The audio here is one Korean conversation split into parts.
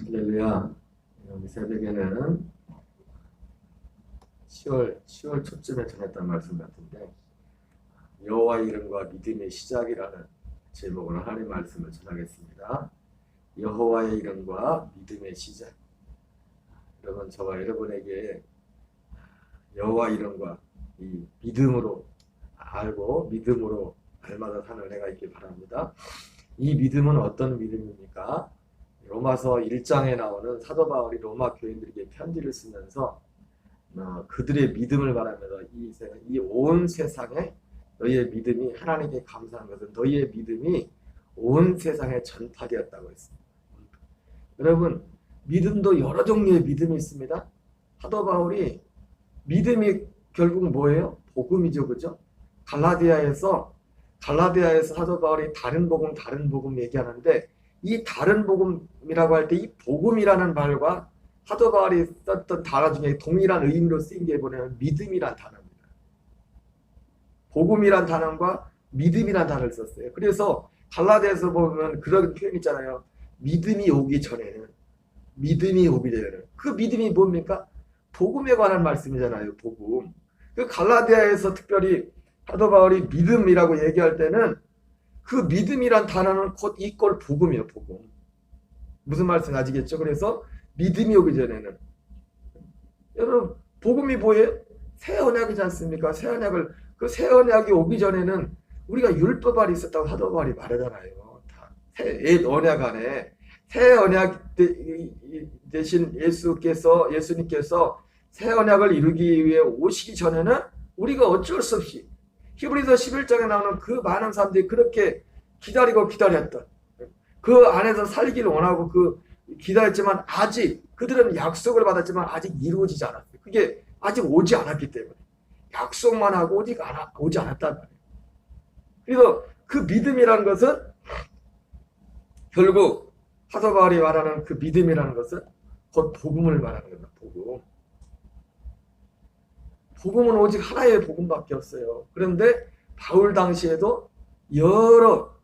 할렐루야. 우리 새벽에는 10월 초쯤에 전했던 말씀 같은데, 여호와 이름과 믿음의 시작이라는 제목으로 하나님의 말씀을 전하겠습니다. 여호와의 이름과 믿음의 시작. 여러분, 저와 여러분에게 여호와 이름과 이 믿음으로 알고 믿음으로 알마다 사는 은혜가 있길 바랍니다. 이 믿음은 어떤 믿음입니까? 로마서 1장에 나오는 사도 바울이 로마 교인들에게 편지를 쓰면서 그들의 믿음을 말하면서 이 온 세상에 너희의 믿음이 하나님께 감사한 것은 너희의 믿음이 온 세상에 전파되었다고 했습니다. 여러분, 믿음도 여러 종류의 믿음이 있습니다. 사도 바울이 믿음이 결국 뭐예요? 복음이죠, 그죠? 갈라디아에서 사도 바울이 다른 복음 얘기하는데, 이 다른 복음이라고 할 때 이 복음이라는 말과 사도 바울이 썼던 단어 중에 동일한 의미로 쓰인 게 뭐냐면 믿음이란 단어입니다. 복음이란 단어과 믿음이란 단어를 썼어요. 그래서 갈라디아에서 보면 그런 표현 있잖아요. 믿음이 오기 전에는 그 믿음이 뭡니까? 복음에 관한 말씀이잖아요. 복음. 그 갈라디아에서 특별히 사도 바울이 믿음이라고 얘기할 때는 그 믿음이란 단어는 곧 이꼴 복음이에요. 복음. 무슨 말씀인지 아시겠죠? 그래서 믿음이 오기 전에는, 여러분, 복음이 뭐예요? 새 언약이지 않습니까? 새 언약이 오기 전에는 우리가 율법 아래 있었다고 사도 바울이 말하잖아요. 옛 언약 안에 새 언약 대신 예수님께서 새 언약을 이루기 위해 오시기 전에는 우리가 어쩔 수 없이 히브리서 11장에 나오는 그 많은 사람들이 그렇게 기다렸던, 그 안에서 살기를 원하고 기다렸지만 아직 그들은 약속을 받았지만 아직 이루어지지 않았어요. 그게 아직 오지 않았기 때문에 약속만 하고 오지 않았단 말이에요. 그래서 그 믿음이라는 것은 결국 사도 바울이 말하는 그 믿음이라는 것은 곧 복음을 말하는 겁니다. 복음은 오직 하나의 복음밖에 없어요. 그런데 바울 당시에도 여러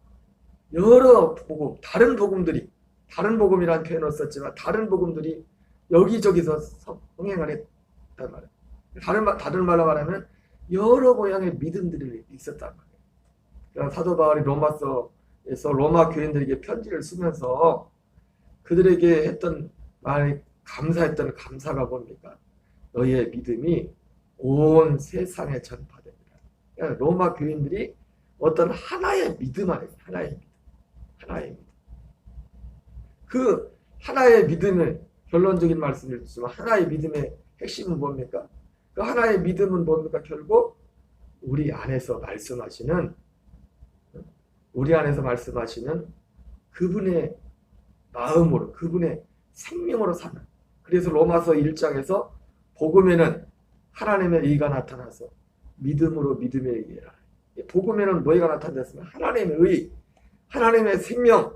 복음, 다른 복음이라는 표현을 썼지만 다른 복음들이 여기저기서 흥행을 했단 말이에요. 다른 말로 말하면 여러 모양의 믿음들이 있었단 말이에요. 그래서 사도 바울이 로마서에서 로마 교인들에게 편지를 쓰면서 그들에게 했던 말이 감사했던 감사가 뭡니까? 너희의 믿음이 온 세상에 전파됩니다. 그러니까 로마 교인들이 어떤 하나의 믿음 안에서 하나의 믿음. 그 하나의 믿음을 결론적인 말씀을 드리지만 하나의 믿음의 핵심은 뭡니까? 그 하나의 믿음은 뭡니까? 결국 우리 안에서 말씀하시는 그분의 마음으로, 그분의 생명으로 사는. 그래서 로마서 1장에서 복음에는 하나님의 의가 나타나서 믿음으로 믿음에 의해라. 복음에는 뭐가 나타났으면 하나님의 의, 하나님의 생명.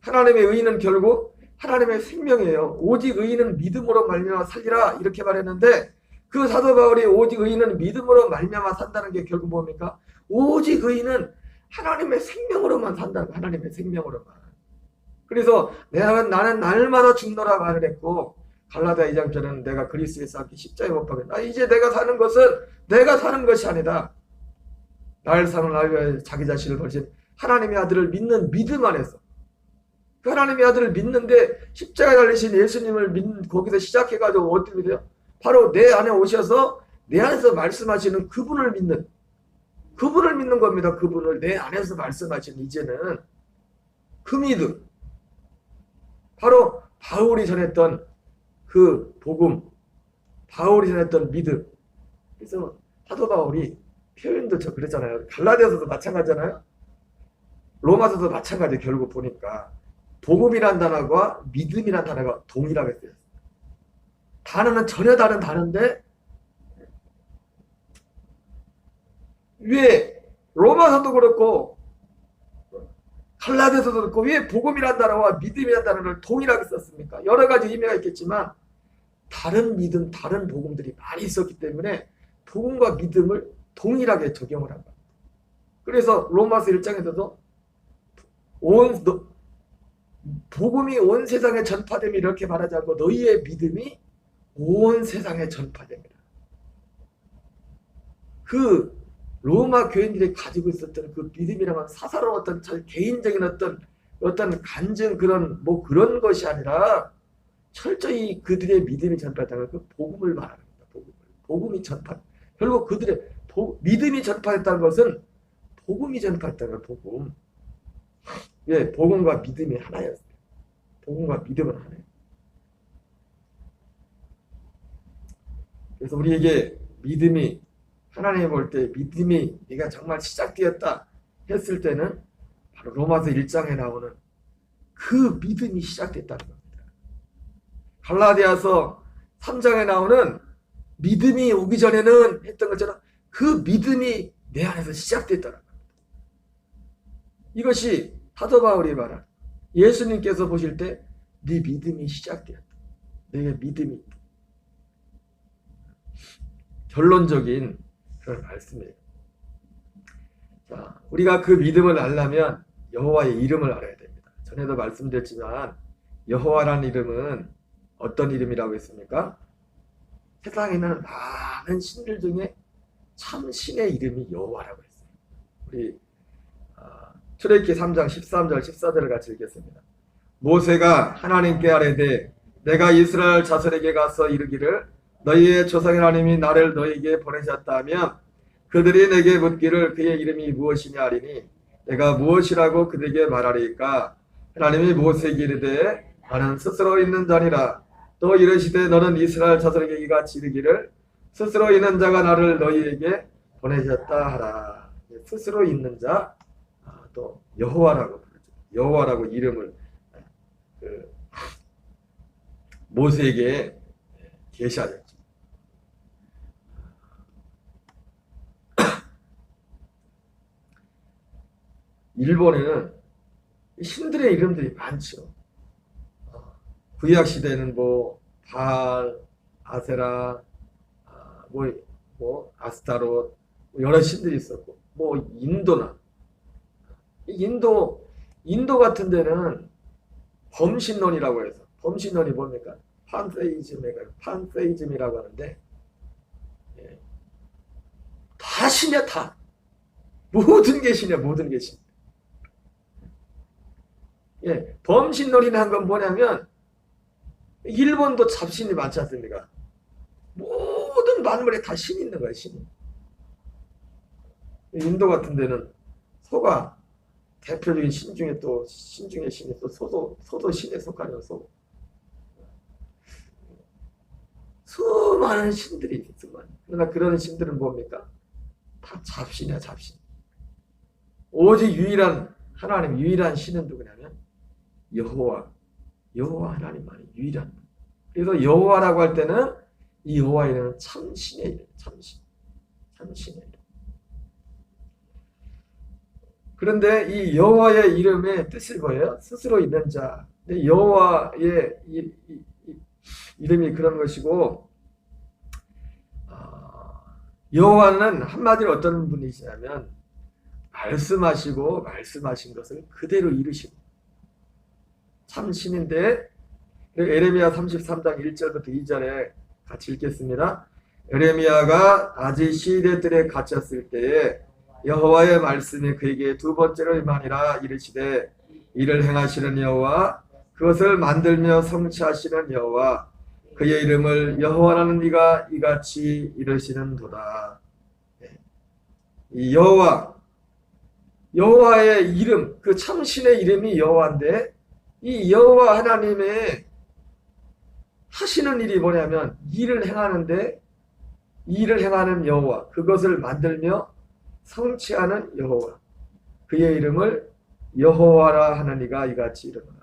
하나님의 의는 결국 하나님의 생명이에요. 오직 의는 믿음으로 말미암아 살리라 이렇게 말했는데, 그 사도 바울이 오직 의는 믿음으로 말미암아 산다는 게 결국 뭡니까? 오직 의는 하나님의 생명으로만 산다는 거예요. 하나님의 생명으로만. 그래서 나는 날마다 죽노라 말을 했고, 갈라디아 2장전에는 내가 그리스도에서 함께 십자가에 못 박혔다. 이제 내가 사는 것은 내가 사는 것이 아니다. 나를 사는 나를 자기 자신을 버리신 하나님의 아들을 믿는 믿음 안에서, 그 하나님의 아들을 믿는데 십자가에 달리신 예수님을 믿는, 거기서 시작해가지고 어떻게 믿어요? 바로 내 안에 오셔서 내 안에서 말씀하시는 그분을 믿는 겁니다. 그분을 내 안에서 말씀하시는, 이제는 그 믿음, 바로 바울이 전했던 그 복음, 바울이 전했던 믿음. 그래서 사도 바울이 표현도 그랬잖아요. 갈라디아서도 마찬가지잖아요. 로마서도 마찬가지. 결국 보니까 복음이란 단어가 믿음이란 단어가 동일하게 쓰였어요. 단어는 전혀 다른 단어인데 왜 로마서도 그렇고 갈라디아서도 그렇고 왜 복음이란 단어와 믿음이란 단어를 동일하게 썼습니까? 여러 가지 의미가 있겠지만 다른 믿음, 다른 복음들이 많이 있었기 때문에 복음과 믿음을 동일하게 적용을 한 겁니다. 그래서 로마서 1장에서도 복음이 온 세상에 전파됨이 이렇게 말하지 않고 너희의 믿음이 온 세상에 전파됩니다. 그 로마 교인들이 가지고 있었던 그 믿음이라는 사사로웠던 개인적인 어떤 간증 그런 것이 아니라 철저히 그들의 믿음이 전파했다는 그 복음을 말합니다. 복음이 전파. 결국 그들의 믿음이 전파했다는 것은 복음이 전파했다는 거예요. 복음. 예, 복음과 믿음이 하나였어요. 복음과 믿음은 하나예요. 그래서 우리에게 믿음이 하나님 볼 때 믿음이 네가 정말 시작되었다 했을 때는 바로 로마서 1장에 나오는 그 믿음이 시작됐다는 겁니다. 갈라디아서 3장에 나오는 믿음이 오기 전에는 했던 것처럼 그 믿음이 내 안에서 시작됐다는 겁니다. 이것이 사도 바울이 말한 예수님께서 보실 때 네 믿음이 시작되었다. 내게 믿음이 있다. 결론적인 그런 말씀이에요. 자, 우리가 그 믿음을 알려면 여호와의 이름을 알아야 됩니다. 전에도 말씀드렸지만 여호와라는 이름은 어떤 이름이라고 했습니까? 세상에 있는 많은 신들 중에 참 신의 이름이 여호와라고 했어요. 우리 출애굽기 3장 13절 14절을 같이 읽겠습니다. 모세가 하나님께 아뢰되 내가 이스라엘 자손에게 가서 이르기를 너희의 조상 하나님이 나를 너희에게 보내셨다면 그들이 내게 묻기를 그의 이름이 무엇이냐 하리니 내가 무엇이라고 그들에게 말하리까? 하나님이 모세에게 이르되 나는 스스로 있는 자니라. 또 이르시되 너는 이스라엘 자손에게 이같이 이르기를 스스로 있는 자가 나를 너희에게 보내셨다 하라. 스스로 있는 자, 또 여호와라고 부르죠. 여호와라고 이름을 모세에게 계시하셨죠. 일본에는 신들의 이름들이 많죠. 구약 시대는 바알, 아세라, 아스타롯 여러 신들이 있었고, 인도나 인도 같은 데는 범신론이라고 해서 범신론이 뭡니까? 판세이즘이라고 하는데 다 신이야 다. 모든 게 신이야 모든 게 신. 예, 범신론이라는 건 뭐냐면 일본도 잡신이 많지 않습니까? 모든 만물에 다 신이 있는 거예요. 신이. 인도 같은 데는 소가 대표적인 신 중에 또 신 중에 신이 또 소도 신에 속하는 소. 수많은 신들이 있지만 그러나 그런 신들은 뭡니까? 다 잡신이야 잡신. 오직 유일한 하나님 유일한 신은 누구냐면 여호와 하나님만이 유일한. 그래서 여호와라고 할 때는 이 여호와 이름은 참신의 이름, 참신의 이름. 그런데 이 여호와의 이름의 뜻이 뭐예요? 스스로 있는 자. 여호와의 이름이 그런 것이고, 여호와는 한마디로 어떤 분이시냐면 말씀하시고 말씀하신 것을 그대로 이루시고 참 신인데, 에레미야 33장 1절부터 2절에 같이 읽겠습니다. 에레미야가 아직 시대들에 갇혔을 때에 여호와의 말씀이 그에게 두 번째로 임하니라. 이르시되 이를 행하시는 여호와, 그것을 만들며 성취하시는 여호와, 그의 이름을 여호와라는 이가 이같이 이르시는도다. 이 여호와의 이름, 그 참신의 이름이 여호와인데, 이 여호와 하나님의 하시는 일이 뭐냐면 일을 행하는데, 일을 행하는 여호와, 그것을 만들며 성취하는 여호와, 그의 이름을 여호와라 하는 이가 이같이 이르노라.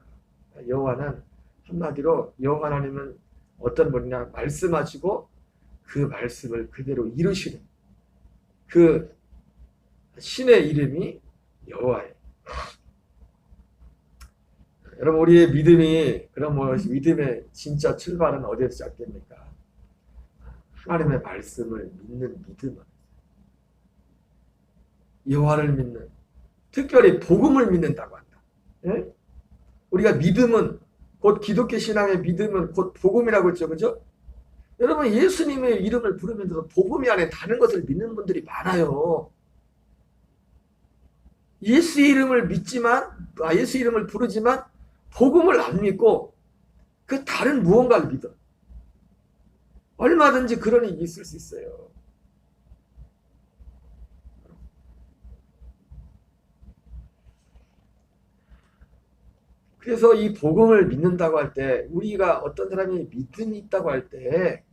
여호와는 한마디로 여호와 하나님은 어떤 분이냐, 말씀하시고 그 말씀을 그대로 이루시는 그 신의 이름이 여호와예요. 여러분, 우리의 믿음이, 그럼 믿음의 진짜 출발은 어디에서 시작됩니까? 하나님의 말씀을 믿는 믿음, 여호와를 믿는, 특별히 복음을 믿는다고 한다. 예? 우리가 믿음은 곧 기독교 신앙의 믿음은 곧 복음이라고 했죠. 그죠? 여러분 예수님의 이름을 부르면서 복음이 안에 다른 것을 믿는 분들이 많아요. 예수 이름을 믿지만 예수 이름을 부르지만 복음을 안 믿고 그 다른 무언가를 믿어. 얼마든지 그런 일이 있을 수 있어요. 그래서 이 복음을 믿는다고 할 때 우리가 어떤 사람이 믿음이 있다고 할 때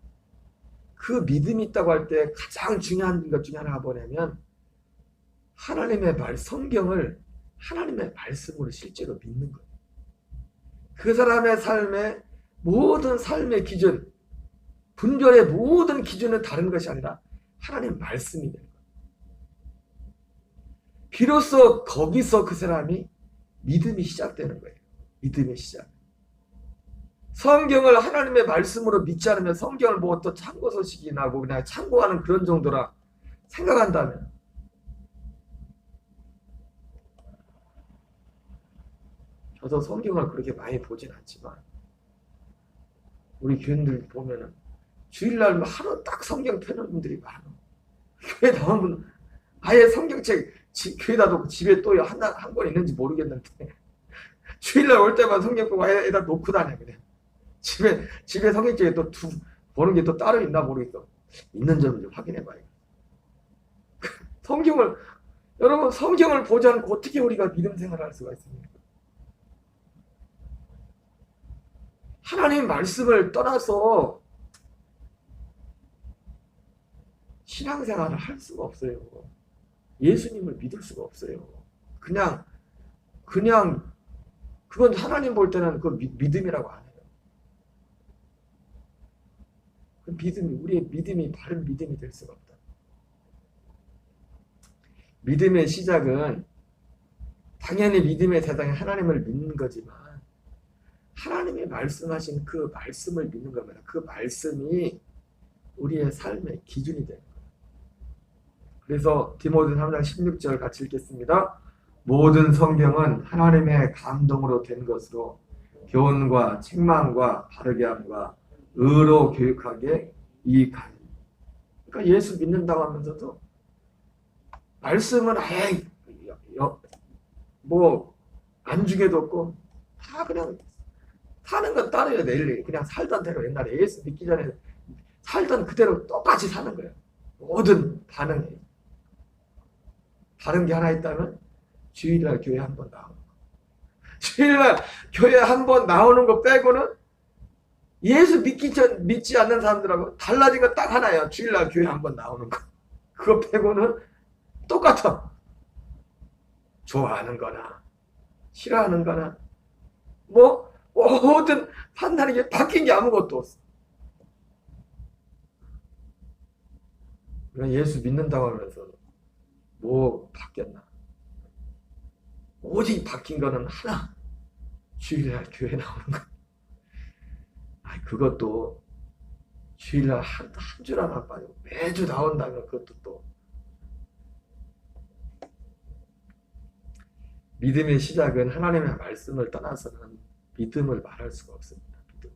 그 믿음이 있다고 할 때 가장 중요한 것 중에 하나가 뭐냐면 하나님의 말, 성경을 하나님의 말씀으로 실제로 믿는 거예요. 그 사람의 삶의 모든 삶의 기준, 분별의 모든 기준은 다른 것이 아니라 하나님 말씀이 되는 거예요. 비로소 거기서 그 사람이 믿음이 시작되는 거예요. 믿음의 시작. 성경을 하나님의 말씀으로 믿지 않으면 성경을 뭐 또 참고 소식이나 뭐 그냥 참고하는 그런 정도라 생각한다면 저도 성경을 그렇게 많이 보진 않지만 우리 교인들 보면은 주일날 하루 딱 성경 펴는 분들이 많아. 교회 나온 분 아예 성경책 교회다 놓고 집에 또 한 권 있는지 모르겠는데 주일날 올 때만 성경 보고 에다 놓고 다녀 그냥. 집에 성경책에 또 보는 게 또 따로 있나 모르겠어. 있는 점을 좀 확인해 봐요. 여러분 성경을 보지 않고 어떻게 우리가 믿음 생활을 할 수가 있습니까? 하나님 말씀을 떠나서 신앙생활을 할 수가 없어요. 예수님을 믿을 수가 없어요. 그냥 그건 하나님 볼 때는 그 믿음이라고 안 해요. 그 우리의 믿음이 바른 믿음이 될 수가 없다. 믿음의 시작은 당연히 믿음의 대상에 하나님을 믿는 거지만 하나님이 말씀하신 그 말씀을 믿는 겁니다. 그 말씀이 우리의 삶의 기준이 되는 거예요. 그래서 디모데 3장 16절 같이 읽겠습니다. 모든 성경은 하나님의 감동으로 된 것으로 교훈과 책망과 바르게 함과 의로 교육하게 이익하니. 그러니까 예수 믿는다고 하면서도 말씀은 아예 뭐 안중에도 없고 다 그냥 사는 건 따로요. 내일 그냥 살던 대로 옛날에 예수 믿기 전에 살던 그대로 똑같이 사는 거예요. 모든 반응이. 다른 게 하나 있다면 주일날 교회 한 번 나오는 거. 주일날 교회 한 번 나오는 거 빼고는 예수 믿지 않는 사람들하고 달라진 거 딱 하나예요. 주일날 교회 한 번 나오는 거. 그거 빼고는 똑같아. 좋아하는 거나 싫어하는 거나 뭐 모든 판단이 게 바뀐 게 아무것도 없어. 예수 믿는다고 하면서 뭐 바뀌었나? 오직 바뀐 거는 하나. 주일날 교회 나오는 거. 그것도 주일날 한 줄 하나 빠지고 매주 나온다면 그것도 또 믿음의 시작은 하나님의 말씀을 떠나서는 믿음을 말할 수가 없습니다. 믿음.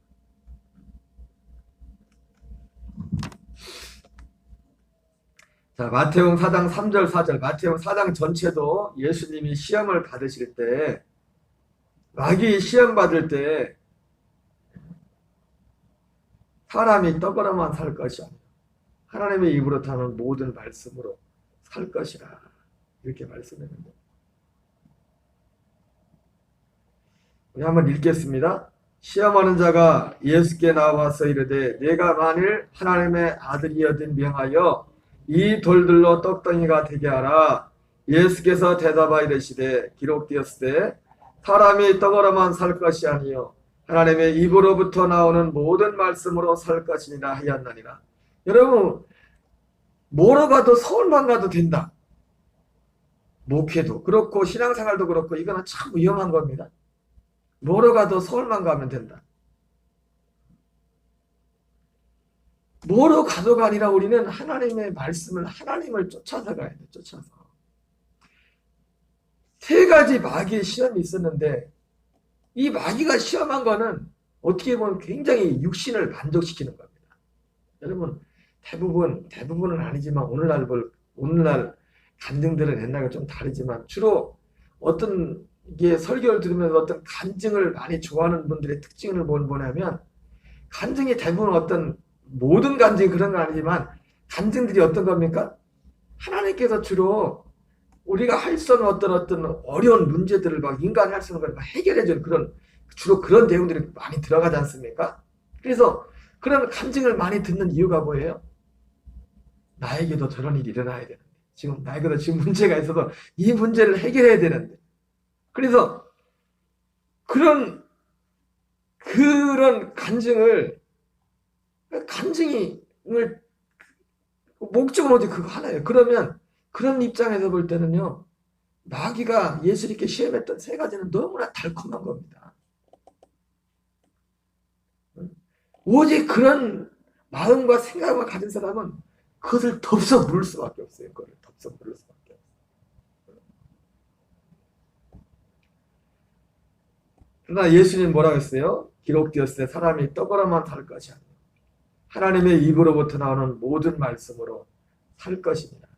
자, 마태복음 4장 3절 4절. 마태복음 4장 전체도 예수님이 시험을 받으실 때 마귀 시험 받을 때 사람이 떡으로만 살 것이 아니라 하나님의 입으로 타는 모든 말씀으로 살 것이라 이렇게 말씀했는데 우리 한번 읽겠습니다. 시험하는 자가 예수께 나와서 이르되 내가 만일 하나님의 아들이여든 명하여 이 돌들로 떡덩이가 되게 하라. 예수께서 대답하여 이르시되 기록되었으되 사람이 떡으로만 살 것이 아니요 하나님의 입으로부터 나오는 모든 말씀으로 살 것이니라 하였나니라. 여러분 뭐로 가도 서울만 가도 된다. 목회도 그렇고 신앙생활도 그렇고 이거는 참 위험한 겁니다. 뭐로 가도 서울만 가면 된다. 뭐로 가도가 아니라 우리는 하나님의 말씀을 하나님을 쫓아서 가야 돼. 쫓아서. 세 가지 마귀의 시험이 있었는데 이 마귀가 시험한 거는 어떻게 보면 굉장히 육신을 만족시키는 겁니다. 여러분, 대부분은 아니지만 오늘날 간증들은 옛날과 좀 다르지만 주로 어떤 게 설교를 들으면서 어떤 간증을 많이 좋아하는 분들의 특징을 뭐냐면 간증이 대부분 모든 간증이 그런 건 아니지만 간증들이 어떤 겁니까? 하나님께서 주로 우리가 할 수 없는 어떤 어려운 문제들을 막 인간이 할 수 있는 걸 해결해주는 주로 그런 내용들이 많이 들어가지 않습니까? 그래서 그런 간증을 많이 듣는 이유가 뭐예요? 나에게도 저런 일이 일어나야 되는데, 나에게도 지금 문제가 있어서 이 문제를 해결해야 되는데, 그래서 그런 간증을 목적은 오직 그거 하나예요. 그러면 그런 입장에서 볼 때는요, 마귀가 예수님께 시험했던 세 가지는 너무나 달콤한 겁니다. 오직 그런 마음과 생각을 가진 사람은 그것을 덥석 물을 수밖에 없어요. 그걸 덥석 물을 수밖에 없어요. 그러나 예수님 뭐라고 했어요? 기록되었을 때 사람이 떡으로만 살 것이 아니라 하나님의 입으로부터 나오는 모든 말씀으로 살 것입니다.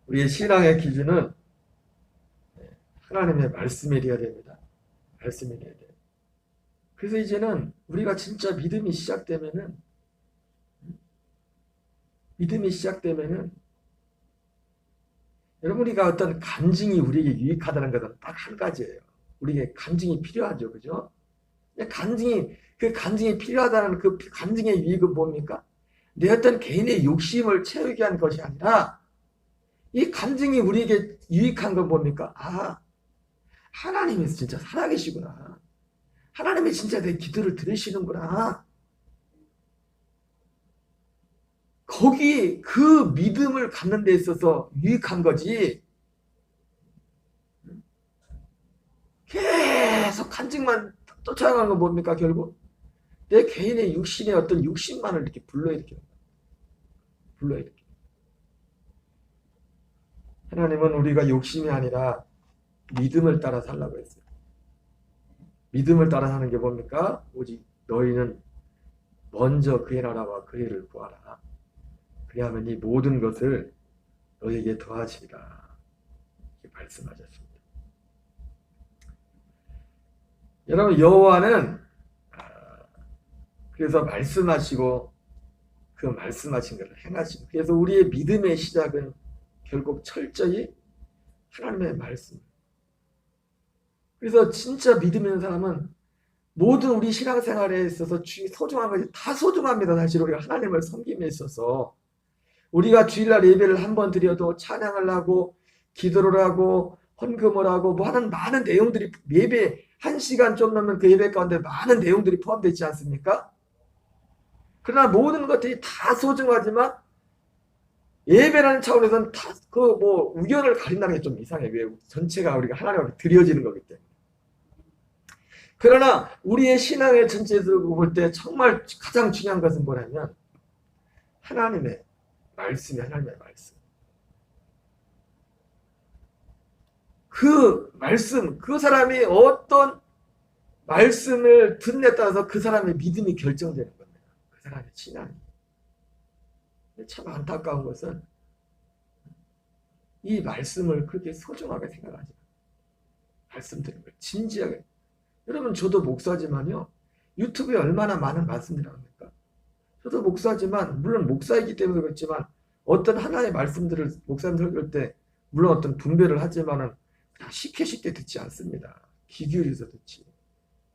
우리의 신앙의 기준은 하나님의 말씀이 되어야 됩니다. 말씀이 되어야 돼요. 그래서 이제는 우리가 진짜 믿음이 시작되면은 여러분, 우리가 어떤 간증이 우리에게 유익하다는 것은 딱 한 가지예요. 우리에게 간증이 필요하죠. 그죠? 그 간증이 필요하다는 그 간증의 유익은 뭡니까? 내 어떤 개인의 욕심을 채우기 위한 것이 아니라 이 간증이 우리에게 유익한 건 뭡니까? 하나님이 진짜 살아계시구나. 하나님이 진짜 내 기도를 들으시는구나. 거기 그 믿음을 갖는 데 있어서 유익한 거지. 계속 간증만 쫓아가는 건 뭡니까? 결국 내 개인의 육신의 어떤 욕심만을 이렇게 불러일으키는 거예요. 하나님은 우리가 욕심이 아니라 믿음을 따라 살라고 했어요. 믿음을 따라 사는 게 뭡니까? 오직 너희는 먼저 그의 나라와 그의 일을 구하라. 그리하면 이 모든 것을 너희에게 더하시리라. 이렇게 말씀하셨습니다. 여러분, 여호와는 그래서 말씀하시고 그 말씀하신 것을 행하시고, 그래서 우리의 믿음의 시작은 결국 철저히 하나님의 말씀. 그래서 진짜 믿음 있는 사람은 모든 우리 신앙생활에 있어서 소중한 것이 다 소중합니다. 사실 우리가 하나님을 섬김에 있어서 우리가 주일날 예배를 한번 드려도 찬양을 하고 기도를 하고 헌금을 하고 뭐 하는 많은 내용들이, 예배 1시간 좀 넘는 그 예배 가운데 많은 내용들이 포함되어 있지 않습니까? 그러나 모든 것들이 다 소중하지만 예배라는 차원에서는 다 우연을 가린다는 게 좀 이상해. 왜? 전체가 우리가 하나님 앞에 드려지는 거기 때문에. 그러나 우리의 신앙의 전체에서 볼 때 정말 가장 중요한 것은 뭐냐면 하나님의 말씀이 하나님의 말씀. 그 말씀, 그 사람이 어떤 말씀을 듣느냐에 따라서 그 사람의 믿음이 결정되는 겁니다. 그 사람의 신앙이. 참 안타까운 것은 이 말씀을 그렇게 소중하게 생각하지 않아요. 말씀 드리는 걸 진지하게. 여러분, 저도 목사지만요, 유튜브에 얼마나 많은 말씀들이 나옵니까? 저도 목사지만, 물론 목사이기 때문에 그렇지만 어떤 하나의 말씀들을 목사님 설교할 때 물론 어떤 분별을 하지만은 그냥 쉽게 듣지 않습니다. 귀 기울여서 듣지.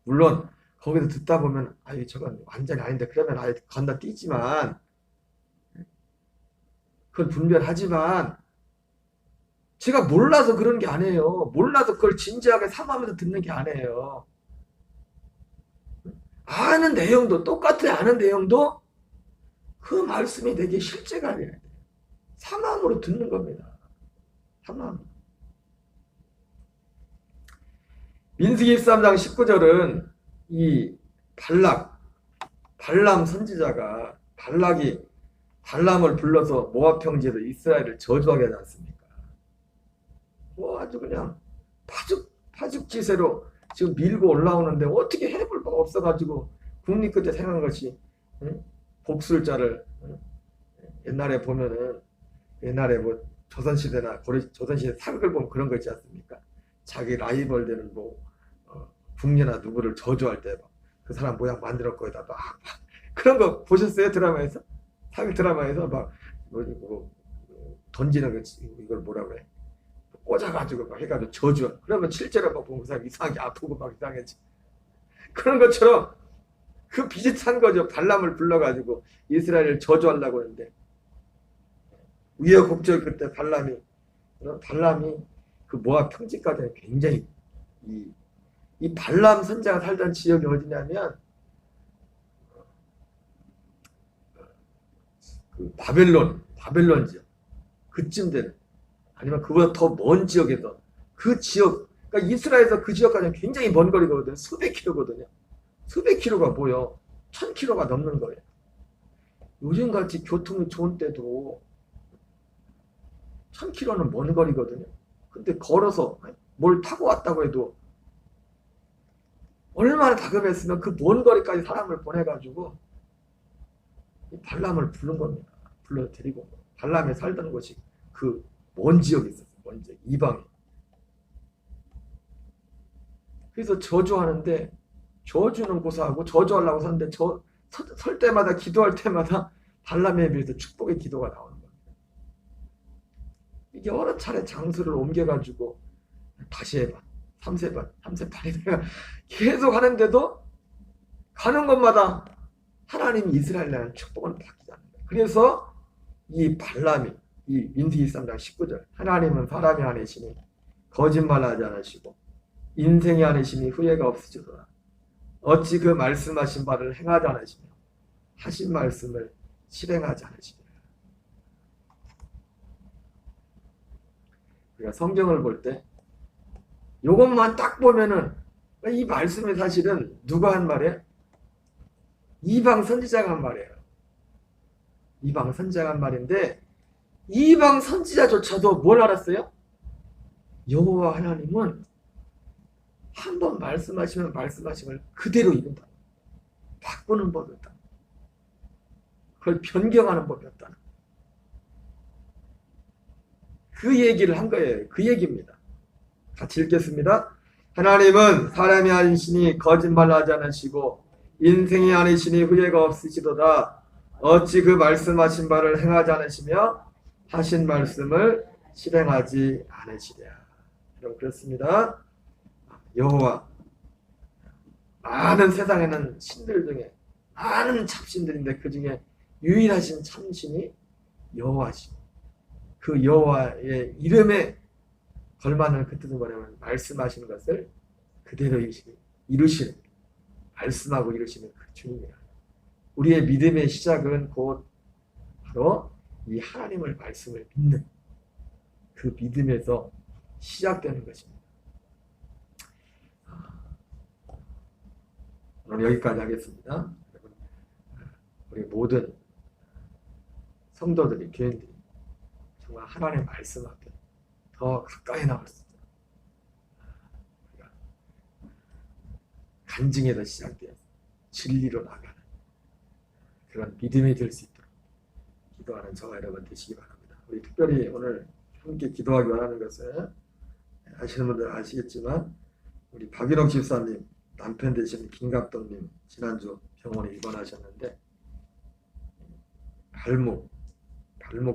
물론 거기서 듣다 보면 저건 완전히 아닌데 그러면 건너뛰지만 그걸 분별하지만 제가 몰라서 그런 게 아니에요. 몰라서 그걸 진지하게 삼으면서 듣는 게 아니에요. 아는 내용도 똑같아. 아는 내용도 그 말씀이 내게 실제가 돼야 돼요. 상황으로 듣는 겁니다. 상황. 민수기 13장 19절은 이 발람 선지자가 발람을 불러서 모압 평지에서 이스라엘을 저주하게 하지 않습니까? 뭐 아주 그냥 파죽지세로 지금 밀고 올라오는데 어떻게 해볼 바가 없어가지고 국립 끝에 생각한 것이, 응? 복술자를, 응? 옛날에 보면은 옛날에 뭐 조선시대나 조선시대 사극을 보면 그런 거 있지 않습니까? 자기 라이벌 되는 뭐 궁녀나 누구를 저주할 때 그 사람 모양 만들어 거기다 막 그런 거 보셨어요? 드라마에서? 사극 드라마에서 막 던지는 거 이걸 뭐라 그래? 꽂아가지고 막 해가지고 저주. 그러면 실제로 막 보면 그 사람 이상하게 아프고 막 이상해지. 그런 것처럼 그 비슷한 거죠. 발람을 불러가지고 이스라엘을 저주하려고 했는데 우여곡절 그때 발람이 그 모압 평지까지는 굉장히 이 발람 선자가 살던 지역이 어디냐면 그 바벨론 지역 그쯤 되는 아니면 그보다 더 먼 지역에서 그 지역 그러니까 이스라엘에서 그 지역까지는 굉장히 먼 거리거든요. 수백 킬로거든요. 수백 킬로가 뭐요? 1000킬로가 넘는 거예요. 요즘같이 교통이 좋은 때도 1000킬로는 먼 거리거든요. 근데 걸어서 뭘 타고 왔다고 해도 얼마나 다급했으면 그 먼 거리까지 사람을 보내가지고 발람을 부른 겁니다. 불러드리고 발람에 살던 곳이 그 먼 지역에 있었어요. 먼 지역, 이방에. 그래서 저주하는데 저주는 고사하고 저주하려고 섰는데 설 때마다 기도할 때마다 발람에 비해서 축복의 기도가 나오는 겁니다. 이게 여러 차례 장소를 옮겨가지고 다시 해봐. 3세번, 3세8이 내가 계속 하는데도 가는 곳마다 하나님이 이스라엘 나라는 축복을 받지 않는다. 그래서 이 발람이 이 민수기 3장 19절 하나님은 사람이 아니시니 거짓말하지 않으시고 인생이 아니시니 후회가 없으시도다. 어찌 그 말씀하신 바를 행하지 않으시며 하신 말씀을 실행하지 않으시냐. 우리가 성경을 볼 때 이것만 딱 보면은 이 말씀이 사실은 누가 한 말이에요? 이방 선지자가 한 말이에요. 이방 선지자가 한 말인데 이방 선지자조차도 뭘 알았어요? 여호와 하나님은 한 번 말씀하시면 말씀하신 걸 그대로 이룬다. 바꾸는 법이 없다. 그걸 변경하는 법이 없다. 그 얘기를 한 거예요. 그 얘기입니다. 같이 읽겠습니다. 하나님은 사람이 아니시니 거짓말하지 않으시고 인생이 아니시니 후회가 없으시도다. 어찌 그 말씀하신 바를 행하지 않으시며 하신 말씀을 실행하지 않으시랴. 여러분 그렇습니다. 여호와 많은 세상에는 신들 중에 많은 참신들인데 그 중에 유일하신 참신이 여호와시. 그 여호와의 이름에 걸맞는 그 뜻은 뭐냐면 말씀하시는 것을 그대로 이루시는 말씀하고 이루시는 그 주님이라. 우리의 믿음의 시작은 곧 바로 이 하나님을 말씀을 믿는 그 믿음에서 시작되는 것입니다. 오늘 여기까지 하겠습니다. 우리 모든 성도들이 교인들이 정말 하나님의 말씀 앞에 더 가까이 나올 수 있도록 간증에서 시작되어서 진리로 나가는 그런 믿음이 될 수 있도록 기도하는 저와 여러분 되시기 바랍니다. 우리 특별히 오늘 함께 기도하기 원하는 것은 아시는 분들 아시겠지만 우리 박일옥 집사님 남편 되시는 김갑동님 지난주 병원에 입원하셨는데 발목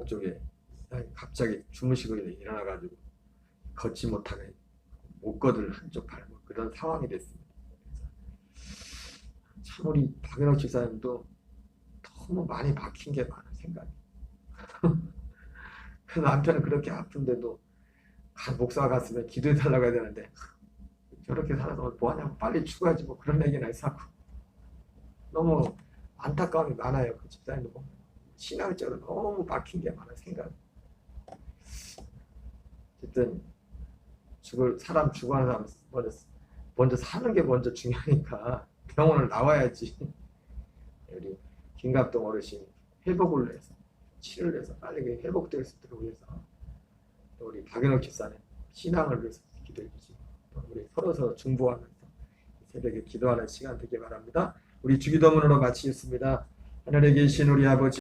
쪽에 갑자기 주무시고 일어나가지고 걷지 못하게 못 걷을 한쪽 발목 그런 상황이 됐습니다. 참 우리 박일옥 집사님도 너무 많이 박힌 게 많아 생각이. 그 남편은 그렇게 아픈데도 목사가 갔으면 기도해달라고 해야 되는데 저렇게 살아서 뭐하냐고 빨리 죽어야지 뭐 그런 얘기나 하고 너무 안타까움이 많아요. 그 집사님도 보면 신앙적으로 너무 박힌 게 많아 생각이. 어쨌든 사람 죽어가는 사람 먼저 사는 게 먼저 중요하니까 병원을 나와야지. 우리 김갑동 어르신 회복을 해서 치료를 해서 빨리 회복될 수 있도록 위해서 우리 박연옥 집사님 신앙을 위해서 기도해 주시고 우리 서로 중보하면서 새벽에 기도하는 시간 되길 바랍니다. 우리 주기도문으로 마치겠습니다. 하늘에 계신 우리 아버지